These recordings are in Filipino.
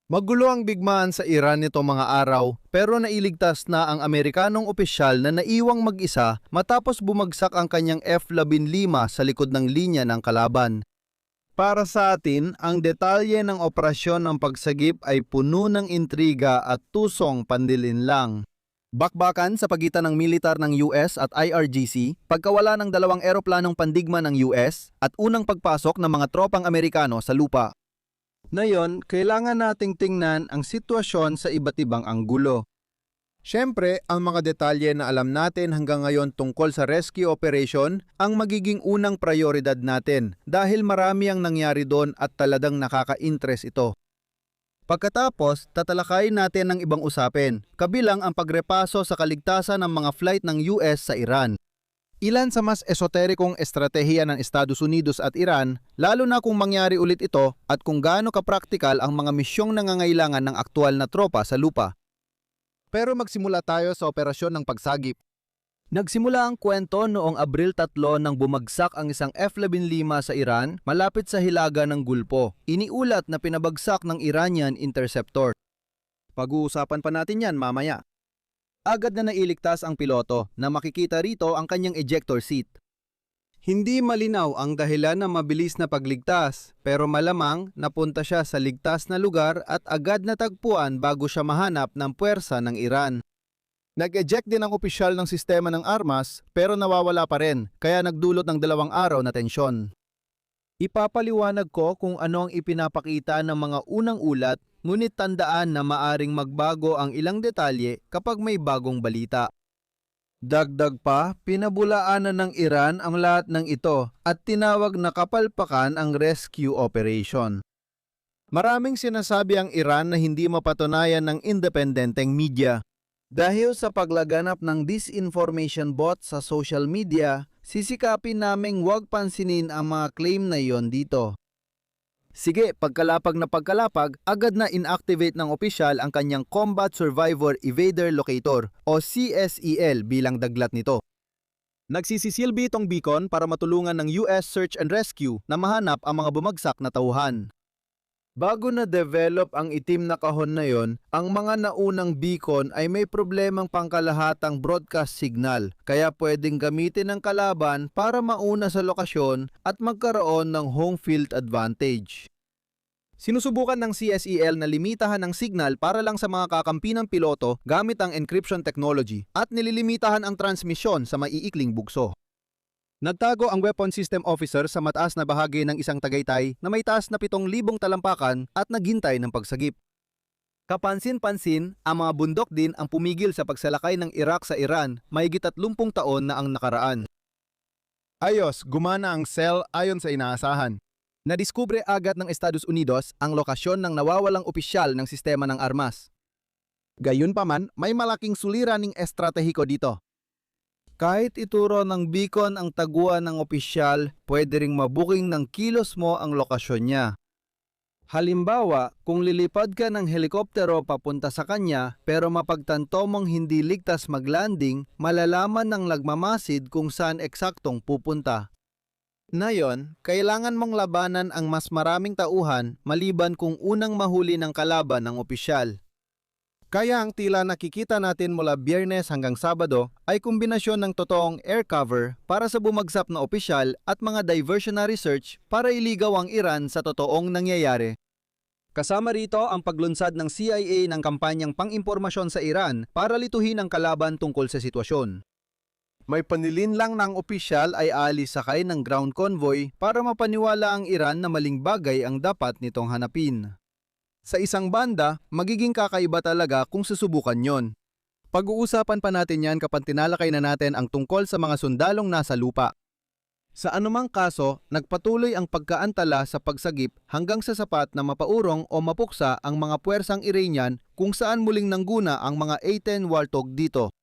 Magulo ang bigmaan sa Iran nito mga araw, pero nailigtas na ang Amerikanong opisyal na naiwang mag-isa matapos bumagsak ang kanyang F-15 sa likod ng linya ng kalaban. Para sa atin, ang detalye ng operasyon ng pagsagip ay puno ng intriga at tusong pandilin lang. Bakbakan sa pagitan ng militar ng US at IRGC, pagkawala ng dalawang eroplanong pandigma ng US at unang pagpasok ng mga tropang Amerikano sa lupa. Ngayon, kailangan nating tingnan ang sitwasyon sa iba't ibang anggulo. Siyempre, ang mga detalye na alam natin hanggang ngayon tungkol sa rescue operation ang magiging unang prioridad natin dahil marami ang nangyari doon at talagang nakaka-interest ito. Pagkatapos, tatalakayin natin ang ibang usapin, kabilang ang pagrepaso sa kaligtasan ng mga flight ng US sa Iran. Ilan sa mas esoterikong estratehiya ng Estados Unidos at Iran, lalo na kung mangyari ulit ito at kung gaano kapraktikal ang mga misyong nangangailangan ng aktwal na tropa sa lupa. Pero magsimula tayo sa operasyon ng pagsagip. Nagsimula ang kwento noong Abril 3 nang bumagsak ang isang F-15 sa Iran malapit sa hilaga ng Gulpo. Iniulat na pinabagsak ng Iranian interceptor. Pag-uusapan pa natin yan mamaya. Agad na nailigtas ang piloto na makikita rito ang kanyang ejector seat. Hindi malinaw ang dahilan ng mabilis na pagligtas, pero malamang napunta siya sa ligtas na lugar at agad natagpuan bago siya mahanap ng puwersa ng Iran. Nag-eject din ang opisyal ng sistema ng armas pero nawawala pa rin, kaya nagdulot ng 2 araw na tensyon. Ipapaliwanag ko kung ano ang ipinapakita ng mga unang ulat, ngunit tandaan na maaring magbago ang ilang detalye kapag may bagong balita. Dagdag pa, pinabulaanan ng Iran ang lahat ng ito at tinawag na kapalpakan ang rescue operation. Maraming sinasabi ang Iran na hindi mapatunayan ng independenteng media. Dahil sa paglaganap ng disinformation bot sa social media, sisikapin naming huwag pansinin ang mga claim na iyon dito. Sige, pagkalapag na pagkalapag, agad na inactivate ng opisyal ang kanyang Combat Survivor Evader Locator o CSEL bilang daglat nito. Nagsisisilbi itong beacon para matulungan ng US Search and Rescue na mahanap ang mga bumagsak na tauhan. Bago na-develop ang itim na kahon na yon, ang mga naunang beacon ay may problemang pangkalahatang broadcast signal, kaya pwedeng gamitin ng kalaban para mauna sa lokasyon at magkaroon ng home field advantage. Sinusubukan ng CSEL na limitahan ang signal para lang sa mga kakampi ng piloto gamit ang encryption technology at nililimitahan ang transmisyon sa maiikling bugso. Nagtago ang weapon system officer sa mataas na bahagi ng isang Tagaytay na may taas na 7,000 talampakan at naghintay ng pagsagip. Kapansin-pansin, ang mga bundok din ang pumigil sa pagsalakay ng Iraq sa Iran mahigit 30 taon na ang nakaraan. Ayos, gumana ang cell ayon sa inaasahan. Nadiskubre agad ng Estados Unidos ang lokasyon ng nawawalang opisyal ng sistema ng armas. Gayunpaman, may malaking suliraning estratehiko dito. Kahit ituro ng beacon ang taguan ng opisyal, pwede ring mabuking ng kilos mo ang lokasyon niya. Halimbawa, kung lilipad ka ng helikoptero papunta sa kanya pero mapagtanto mong hindi ligtas maglanding, malalaman ng nagmamasid kung saan eksaktong pupunta. Ngayon, kailangan mong labanan ang mas maraming tauhan maliban kung unang mahuli ng kalaban ng opisyal. Kaya ang tila nakikita natin mula Biyernes hanggang Sabado ay kombinasyon ng totoong air cover para sa bumagsak na opisyal at mga diversionary search para iligaw ang Iran sa totoong nangyayari. Kasama rito ang paglunsad ng CIA ng kampanyang pang-impormasyon sa Iran para lituhin ang kalaban tungkol sa sitwasyon. May panilin lang ng opisyal ay aalis sakay ng ground convoy para mapaniwala ang Iran na maling bagay ang dapat nitong hanapin. Sa isang banda, magiging kakaiba talaga kung susubukan yon. Pag-uusapan pa natin yan kapag tinalakay na natin ang tungkol sa mga sundalong nasa lupa. Sa anumang kaso, nagpatuloy ang pagkaantala sa pagsagip hanggang sa sapat na mapaurong o mapuksa ang mga puwersang Iranian kung saan muling nangguna ang mga A-10 Warthog dito.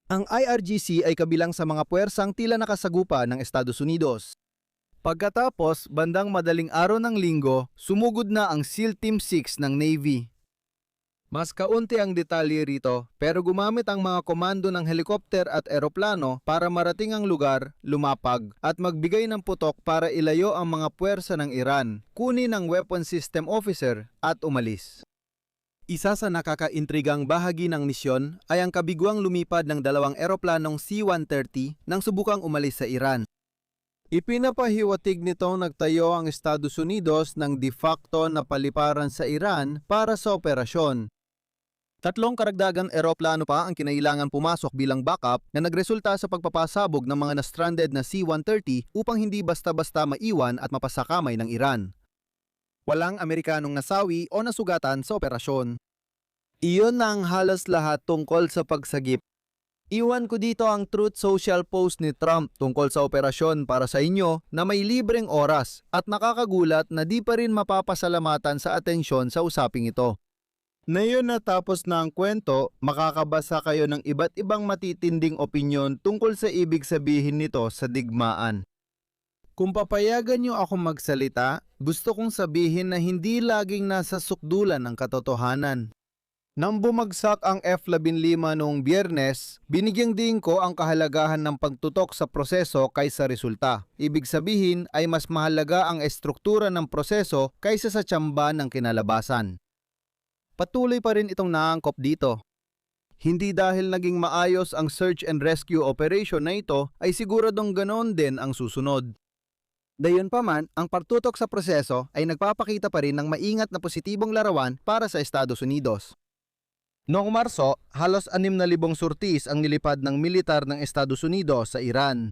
Ang IRGC ay kabilang sa mga puwersang tila nakasagupa ng Estados Unidos. Pagkatapos, bandang madaling araw ng Linggo, sumugod na ang SEAL Team 6 ng Navy. Mas kaunti ang detalye rito, pero gumamit ang mga komando ng helikopter at eroplano para marating ang lugar, lumapag, at magbigay ng putok para ilayo ang mga puwersa ng Iran, kunin ang weapon system officer at umalis. Isa sa nakakaintrigang bahagi ng misyon ay ang kabiguang lumipad ng dalawang eroplanong C-130 nang subukang umalis sa Iran. Ipinapahiwatig nitong nagtayo ang Estados Unidos ng de facto na paliparan sa Iran para sa operasyon. Tatlong karagdagang eroplano pa ang kinailangan pumasok bilang backup na nagresulta sa pagpapasabog ng mga na-stranded na C-130 upang hindi basta-basta maiwan at mapasakamay ng Iran. Walang Amerikanong nasawi o nasugatan sa operasyon. Iyon na ang halos lahat tungkol sa pagsagip. Iwan ko dito ang Truth Social post ni Trump tungkol sa operasyon para sa inyo na may libreng oras at nakakagulat na di pa rin mapapasalamatan sa atensyon sa usaping ito. Ngayon natapos na ang kwento, makakabasa kayo ng iba't ibang matitinding opinyon tungkol sa ibig sabihin nito sa digmaan. Kung papayagan niyo ako magsalita, gusto kong sabihin na hindi laging nasa sukdulan ang katotohanan. Nang bumagsak ang F-15 noong Biyernes, binigyang din ko ang kahalagahan ng pagtutok sa proseso kaysa resulta. Ibig sabihin ay mas mahalaga ang estruktura ng proseso kaysa sa tsamba ng kinalabasan. Patuloy pa rin itong naangkop dito. Hindi dahil naging maayos ang search and rescue operation na ito ay siguradong ganoon din ang susunod. Gayunpaman, ang pagtutok sa proseso ay nagpapakita pa rin ng maingat na positibong larawan para sa Estados Unidos. Noong Marso, halos 6,000 sorties ang nilipad ng militar ng Estados Unidos sa Iran.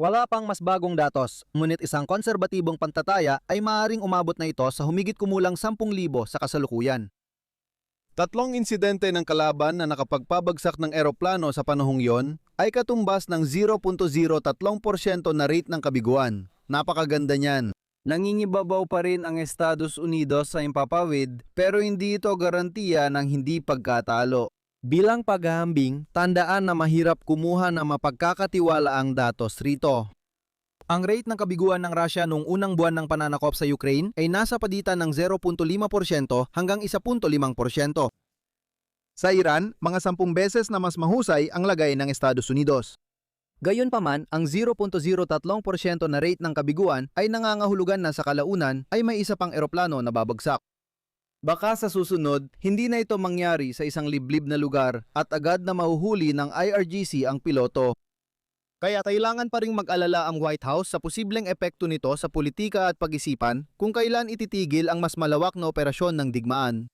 Wala pang mas bagong datos, ngunit isang konserbatibong pantataya ay maaaring umabot na ito sa humigit kumulang 10,000 sa kasalukuyan. Tatlong insidente ng kalaban na nakapagpabagsak ng eroplano sa panahong yon ay katumbas ng 0.03% na rate ng kabiguan. Napakaganda niyan. Nangingibabaw pa rin ang Estados Unidos sa impapawid pero hindi ito garantiya ng hindi pagkatalo. Bilang paghahambing, tandaan na mahirap kumuha ng mapagkakatiwalaang datos rito. Ang rate ng kabiguan ng Russia noong unang buwan ng pananakop sa Ukraine ay nasa pagitan ng 0.5% hanggang 1.5%. Sa Iran, mga 10 beses na mas mahusay ang lagay ng Estados Unidos. Gayunpaman, ang 0.03% na rate ng kabiguan ay nangangahulugan na sa kalaunan ay may isa pang eroplano na babagsak. Baka sa susunod, hindi na ito mangyari sa isang liblib na lugar at agad na mahuhuli ng IRGC ang piloto. Kaya kailangan pa ring mag-alala ang White House sa posibleng epekto nito sa politika at pag-isipan kung kailan ititigil ang mas malawak na operasyon ng digmaan.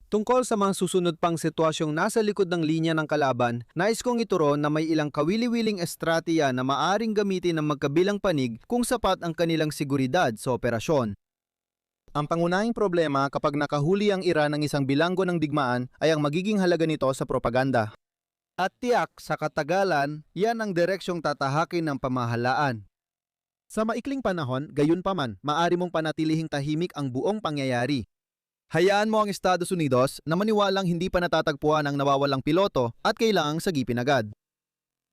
Tungkol sa mga susunod pang sitwasyong nasa likod ng linya ng kalaban, nais kong ituro na may ilang kawili-wiling estratiya na maaring gamitin ng magkabilang panig kung sapat ang kanilang seguridad sa operasyon. Ang pangunahing problema kapag nakahuli ang Iran ng isang bilanggo ng digmaan ay ang magiging halaga nito sa propaganda. At tiyak sa katagalan, yan ang direksyong tatahakin ng pamahalaan. Sa maikling panahon, gayunpaman, maaari mong panatilihing tahimik ang buong pangyayari. Hayaan mo ang Estados Unidos na maniwalang hindi pa natatagpuan ang nawawalang piloto at kailangang sagipin agad.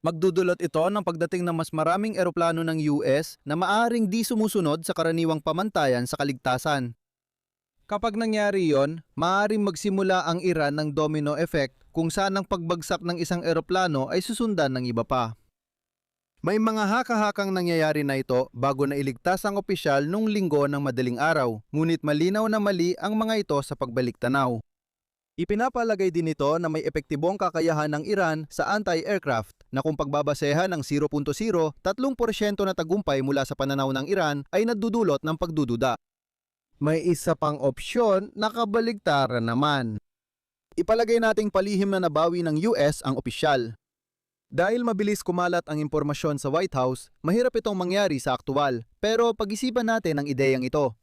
Magdudulot ito ng pagdating ng mas maraming eroplano ng US na maaring di sumusunod sa karaniwang pamantayan sa kaligtasan. Kapag nangyari yon, maaaring magsimula ang Iran ng domino effect kung saan ang pagbagsak ng isang eroplano ay susundan ng iba pa. May mga haka-hakang nangyayari na ito bago nailigtas ang opisyal nung linggo ng madaling araw, ngunit malinaw na mali ang mga ito sa pagbalik-tanaw. Ipinapalagay din ito na may epektibong kakayahan ng Iran sa anti-aircraft na kung pagbabasehan ng 0.0, 3% na tagumpay mula sa pananaw ng Iran ay nadudulot ng pagdududa. May isa pang opsyon na kabaligtaran naman. Ipalagay nating palihim na nabawi ng US ang opisyal. Dahil mabilis kumalat ang impormasyon sa White House, mahirap itong mangyari sa aktual, pero pag-isipan natin ang ideyang ito.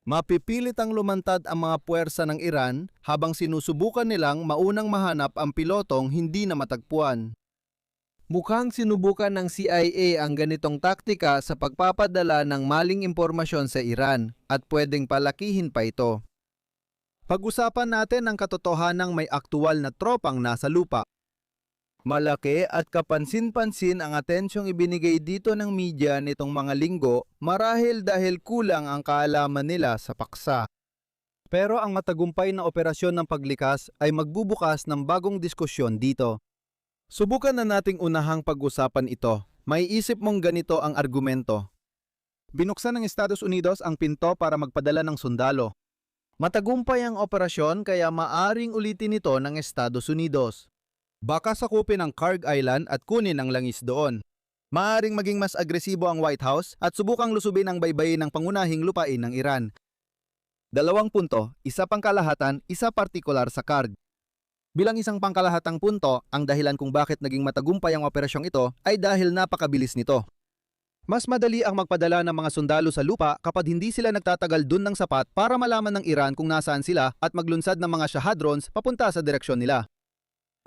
Mapipilit ang lumantad ang mga puwersa ng Iran habang sinusubukan nilang maunang mahanap ang pilotong hindi na matagpuan. Mukhang sinubukan ng CIA ang ganitong taktika sa pagpapadala ng maling impormasyon sa Iran at pwedeng palakihin pa ito. Pag-usapan natin ang katotohanang may aktual na tropang nasa lupa. Malaki at kapansin-pansin ang atensyong ibinigay dito ng media nitong mga linggo marahil dahil kulang ang kaalaman nila sa paksa. Pero ang matagumpay na operasyon ng paglikas ay magbubukas ng bagong diskusyon dito. Subukan na nating unahang pag-usapan ito. May isip mong ganito ang argumento. Binuksan ng Estados Unidos ang pinto para magpadala ng sundalo. Matagumpay ang operasyon kaya maaring ulitin ito ng Estados Unidos. Baka sakupin ang Kharg Island at kunin ang langis doon. Maaring maging mas agresibo ang White House at subukang lusubin ang baybayin ng pangunahing lupain ng Iran. 2 punto, isa pangkalahatan, isa partikular sa Kharg. Bilang isang pangkalahatang punto, ang dahilan kung bakit naging matagumpay ang operasyong ito ay dahil napakabilis nito. Mas madali ang magpadala ng mga sundalo sa lupa kapag hindi sila nagtatagal dun ng sapat para malaman ng Iran kung nasaan sila at maglunsad ng mga Shahad drones papunta sa direksyon nila.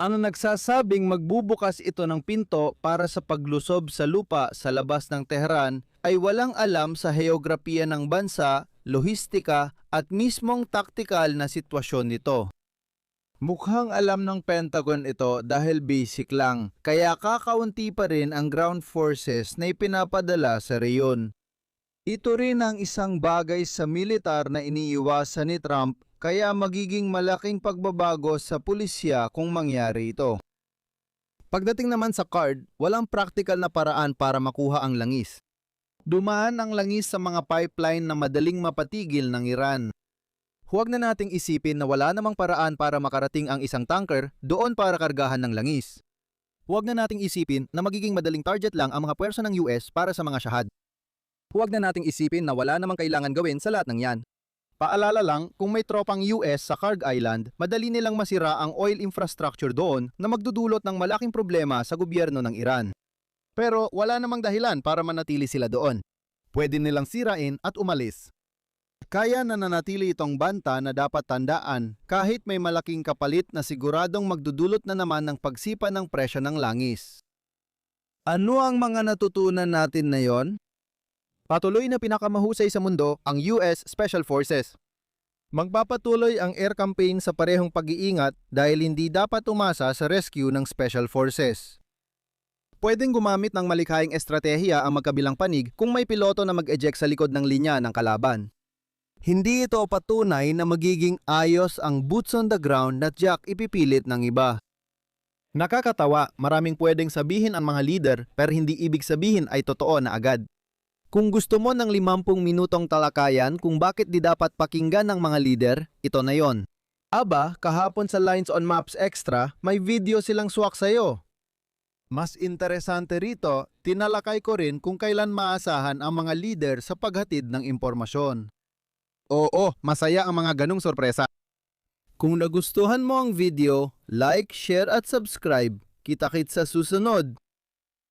Ano nagsasabing magbubukas ito ng pinto para sa paglusob sa lupa sa labas ng Tehran ay walang alam sa heograpiya ng bansa, lohistika at mismong taktikal na sitwasyon nito. Mukhang alam ng Pentagon ito dahil basic lang, kaya kakaunti pa rin ang ground forces na ipinapadala sa reyon. Ito rin ang isang bagay sa militar na iniiwasan ni Trump, kaya magiging malaking pagbabago sa pulisya kung mangyari ito. Pagdating naman sa Kharg, walang practical na paraan para makuha ang langis. Dumaan ang langis sa mga pipeline na madaling mapatigil ng Iran. Huwag na nating isipin na wala namang paraan para makarating ang isang tanker doon para kargahan ng langis. Huwag na nating isipin na magiging madaling target lang ang mga puwersa ng US para sa mga Shahad. Huwag na nating isipin na wala namang kailangan gawin sa lahat ng yan. Paalala lang, kung may tropang US sa Kharg Island, madali nilang masira ang oil infrastructure doon na magdudulot ng malaking problema sa gobyerno ng Iran. Pero wala namang dahilan para manatili sila doon. Pwede nilang sirain at umalis. Kaya nananatili itong banta na dapat tandaan kahit may malaking kapalit na siguradong magdudulot na naman ng pagsipa ng presyo ng langis. Ano ang mga natutunan natin na yon? Patuloy na pinakamahusay sa mundo ang US Special Forces. Magpapatuloy ang air campaign sa parehong pag-iingat dahil hindi dapat umasa sa rescue ng Special Forces. Pwedeng gumamit ng malikhaing estratehiya ang magkabilang panig kung may piloto na mag-eject sa likod ng linya ng kalaban. Hindi ito patunay na magiging ayos ang boots on the ground na Jack ipipilit ng iba. Nakakatawa, maraming pwedeng sabihin ang mga leader pero hindi ibig sabihin ay totoo na agad. Kung gusto mo ng 50 minutong talakayan kung bakit di dapat pakinggan ng mga leader, ito na yon. Aba, kahapon sa Lines on Maps Extra, may video silang swak sa'yo. Mas interesante rito, tinalakay ko rin kung kailan maasahan ang mga leader sa paghatid ng impormasyon. Oo, masaya ang mga ganong sorpresa. Kung nagustuhan mo ang video, like, share at subscribe. Kita-kits sa susunod.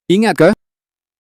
Ingat ka!